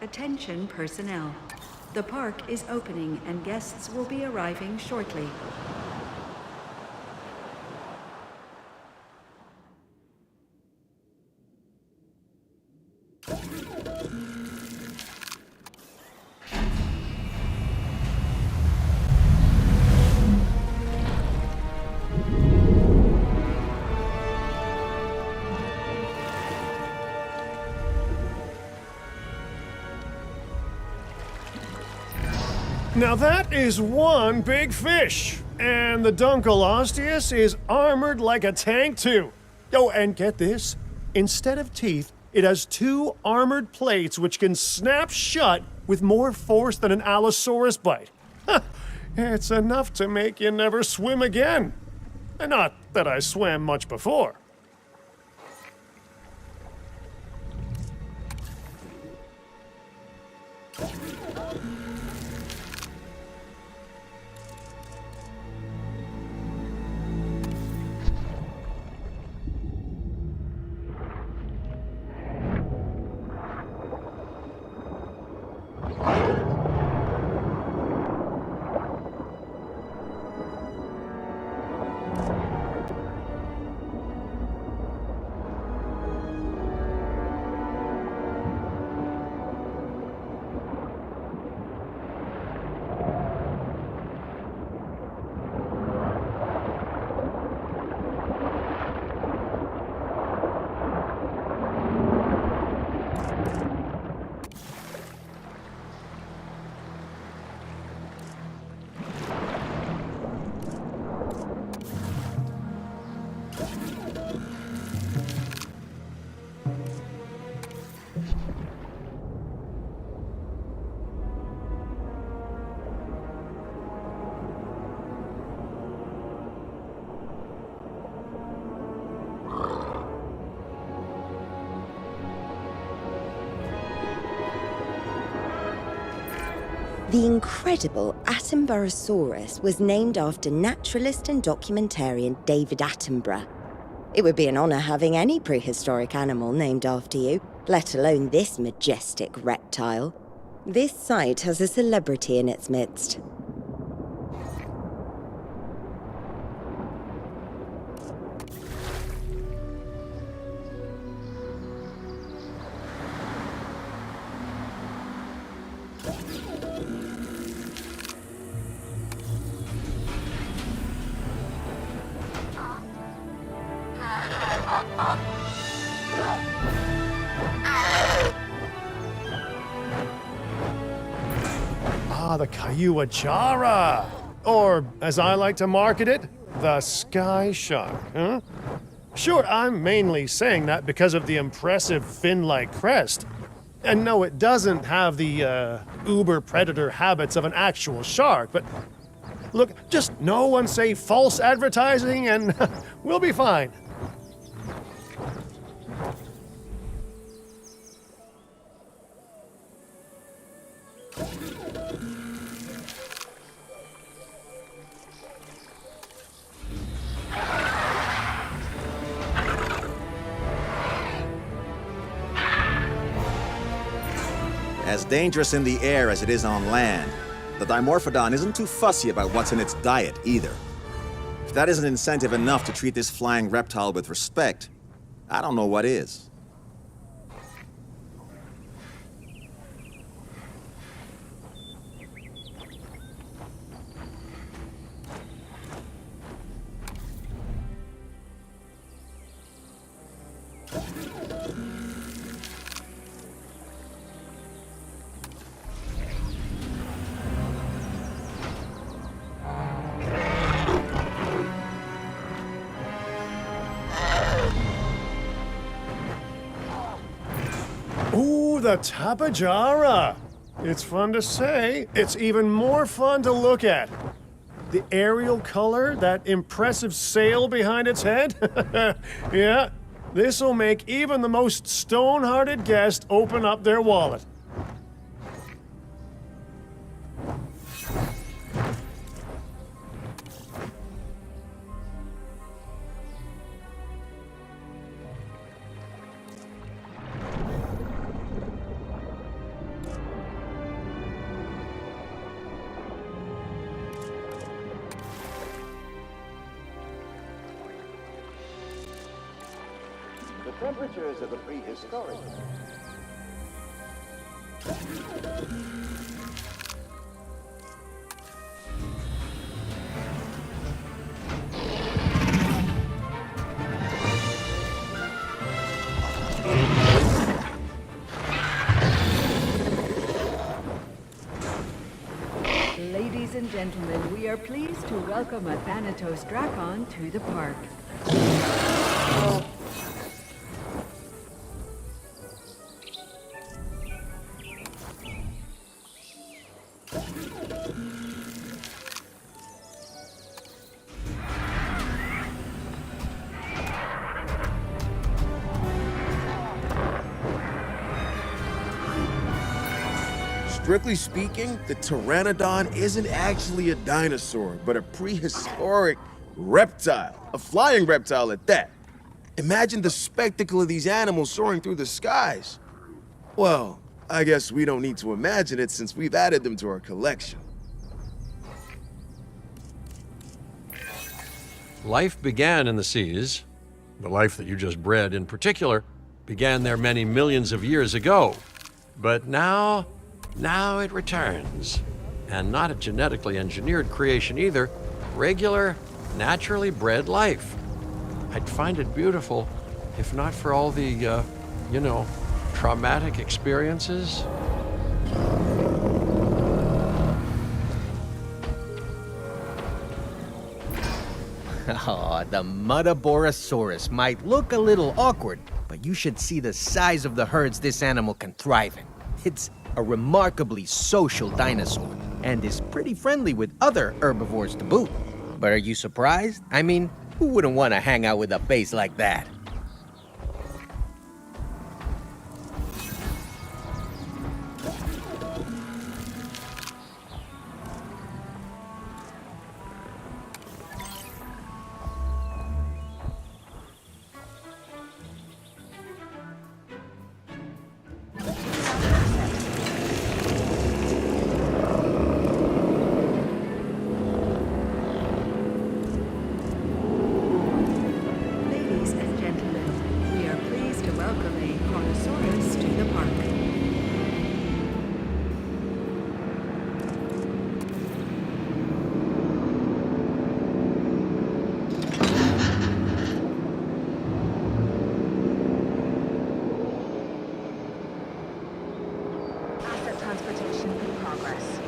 Attention personnel. The park is opening and guests will be arriving shortly. Now that is one big fish, and the Dunkleosteus is armored like a tank too. Oh, and get this, instead of teeth, it has two armored plates which can snap shut with more force than an Allosaurus bite. It's enough to make you never swim again. And not that I swam much before. The incredible Attenboroughsaurus was named after naturalist and documentarian David Attenborough. It would be an honor having any prehistoric animal named after you, let alone this majestic reptile. This site has a celebrity in its midst. The Kayuajara, or as I like to market it, the Sky Shark, huh? Sure, I'm mainly saying that because of the impressive fin-like crest. And no, it doesn't have the uber predator habits of an actual shark, but look, just no one say false advertising and we'll be fine. As dangerous in the air as it is on land, the Dimorphodon isn't too fussy about what's in its diet either. If that isn't incentive enough to treat this flying reptile with respect, I don't know what is. Ooh, the Tapejara! It's fun to say. It's even more fun to look at. The aerial color, that impressive sail behind its head. Yeah, this'll make even the most stone-hearted guest open up their wallet. The temperatures of the prehistoric. Ladies and gentlemen, we are pleased to welcome a Thanatos Drakon to the park. Strictly speaking, the pteranodon isn't actually a dinosaur, but a prehistoric reptile. A flying reptile at that. Imagine the spectacle of these animals soaring through the skies. Well, I guess we don't need to imagine it since we've added them to our collection. Life began in the seas. The life that you just bred in particular began there many millions of years ago. But now it returns. And not a genetically engineered creation either. Regular, naturally bred life. I'd find it beautiful if not for all the, traumatic experiences. Oh, the Mutaborosaurus might look a little awkward, but you should see the size of the herds this animal can thrive in. It's a remarkably social dinosaur, and is pretty friendly with other herbivores to boot. But are you surprised? I mean, who wouldn't want to hang out with a face like that? Ladies and gentlemen, we are pleased to welcome a Chronosaurus to the park. Asset transportation in progress.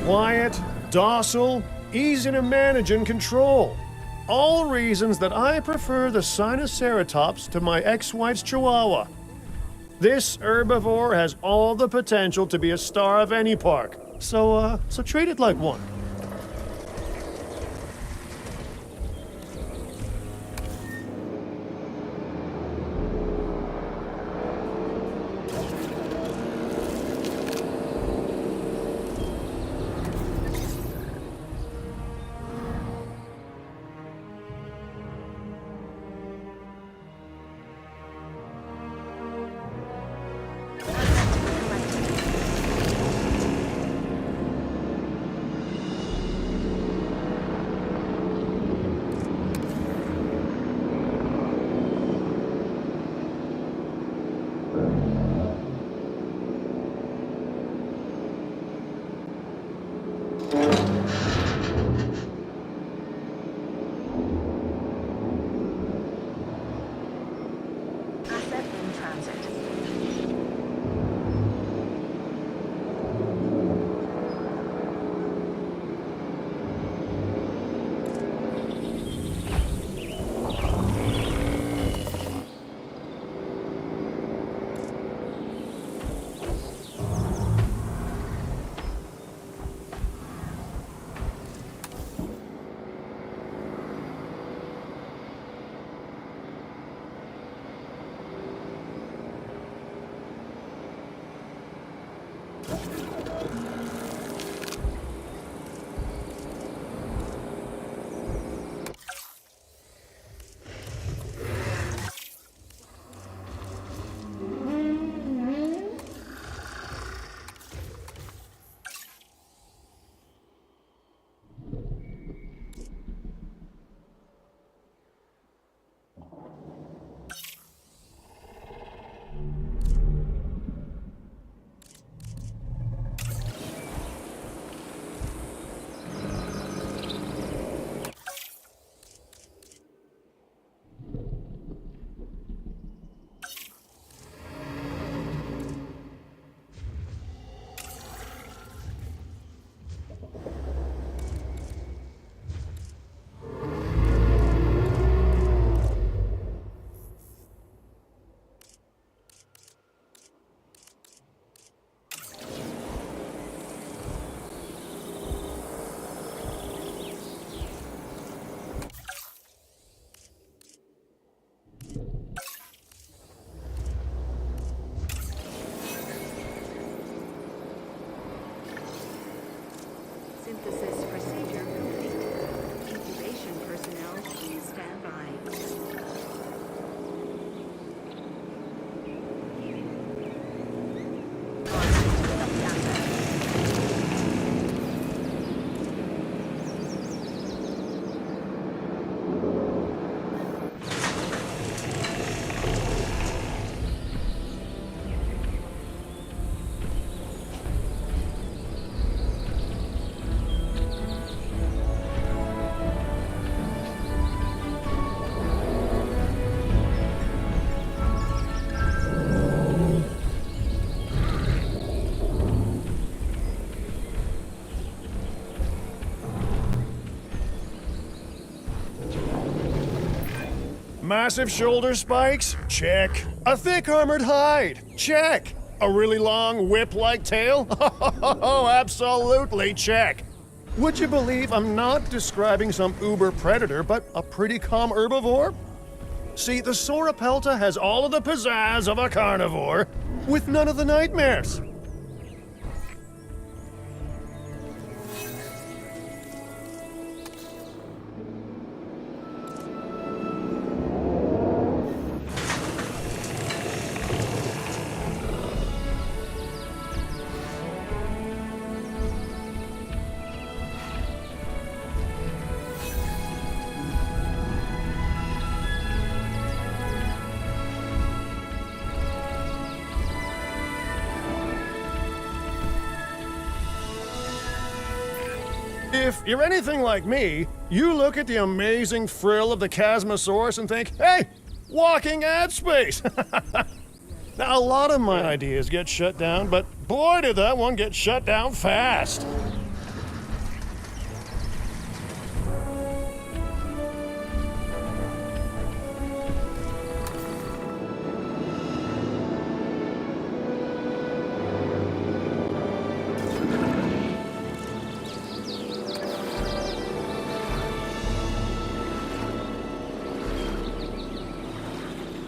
Quiet, docile, easy to manage and control. All reasons that I prefer the Sinoceratops to my ex-wife's Chihuahua. This herbivore has all the potential to be a star of any park. So treat it like one. Massive shoulder spikes? Check. A thick armored hide? Check. A really long whip-like tail? Oh, absolutely check. Would you believe I'm not describing some uber predator, but a pretty calm herbivore? See, the Sauropelta has all of the pizzazz of a carnivore, with none of the nightmares. If you're anything like me, you look at the amazing frill of the Chasmosaurus and think, hey, walking ad space. Now, a lot of my ideas get shut down, but boy, did that one get shut down fast.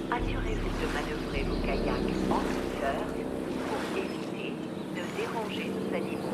Assurez-vous de manœuvrer vos kayaks en hauteur pour éviter de déranger nos animaux.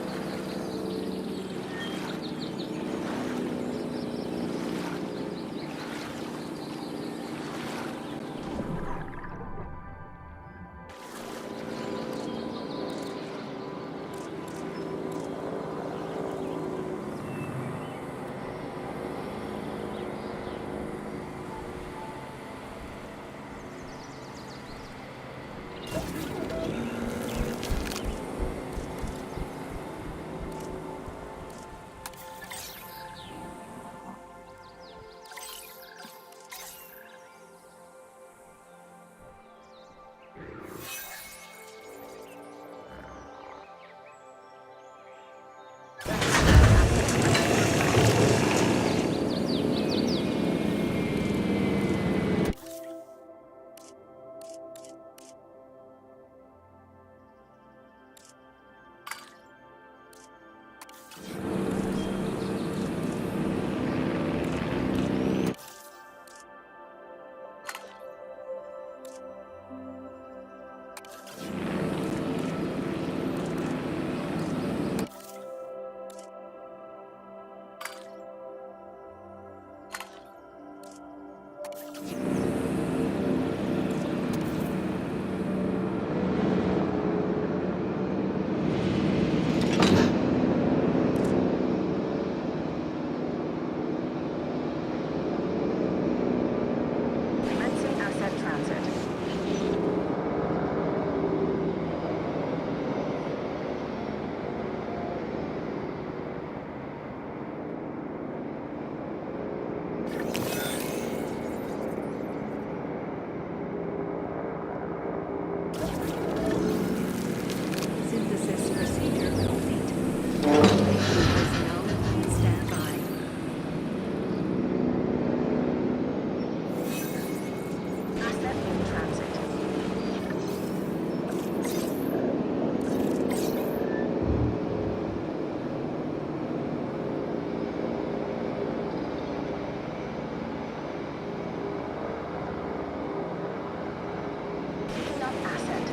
Commencing asset transit. Synthesis procedure complete. Personnel on standby. Asset in transit. Picking up asset.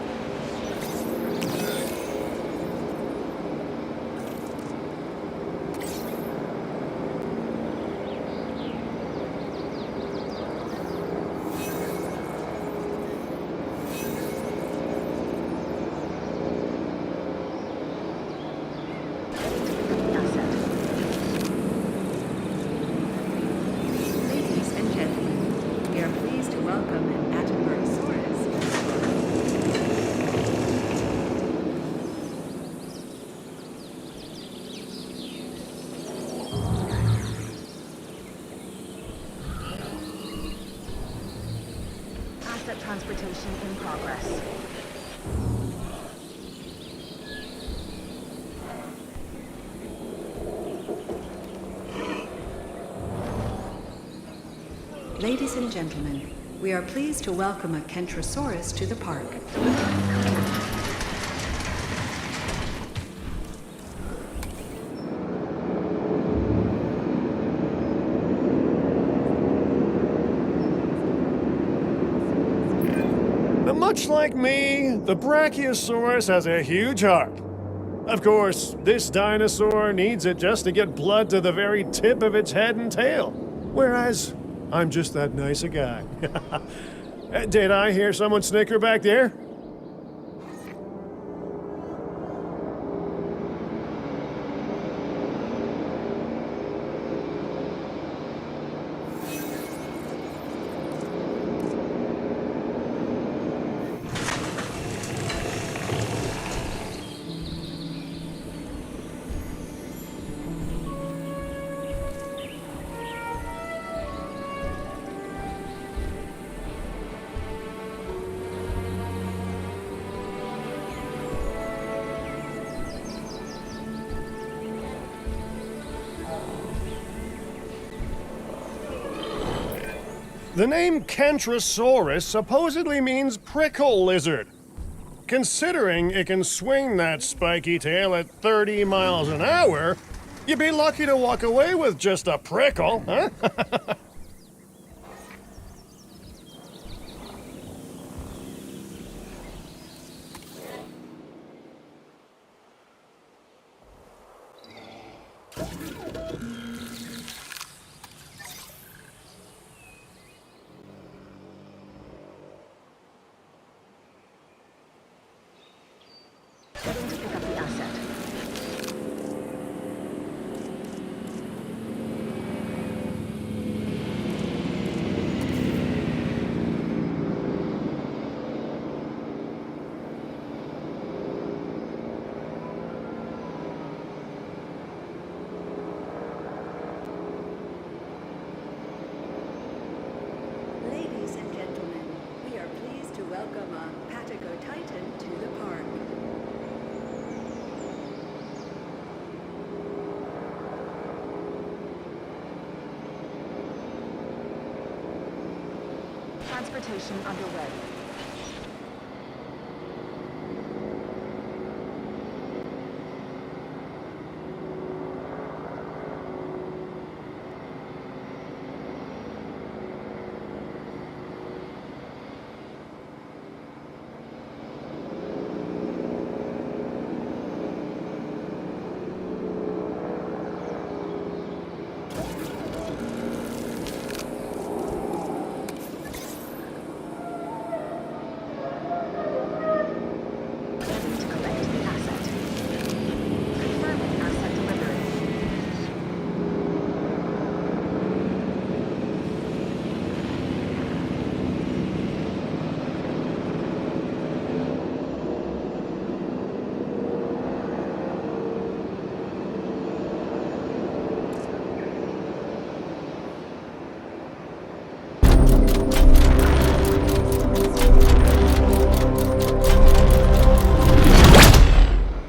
Asset. Ladies and gentlemen, we are pleased to welcome an Attenborough-saurus. Asset transportation in progress. Ladies and gentlemen, We are pleased to welcome a Kentrosaurus to the park. Much like me, the Brachiosaurus has a huge heart. Of course, this dinosaur needs it just to get blood to the very tip of its head and tail. Whereas, I'm just that nice a guy. Did I hear someone snicker back there? The name Kentrosaurus supposedly means prickle lizard. Considering it can swing that spiky tail at 30 miles an hour, you'd be lucky to walk away with just a prickle, huh? Heading to pick up the asset. Ladies and gentlemen, we are pleased to welcome a Patago Titan to the park. Transportation underway.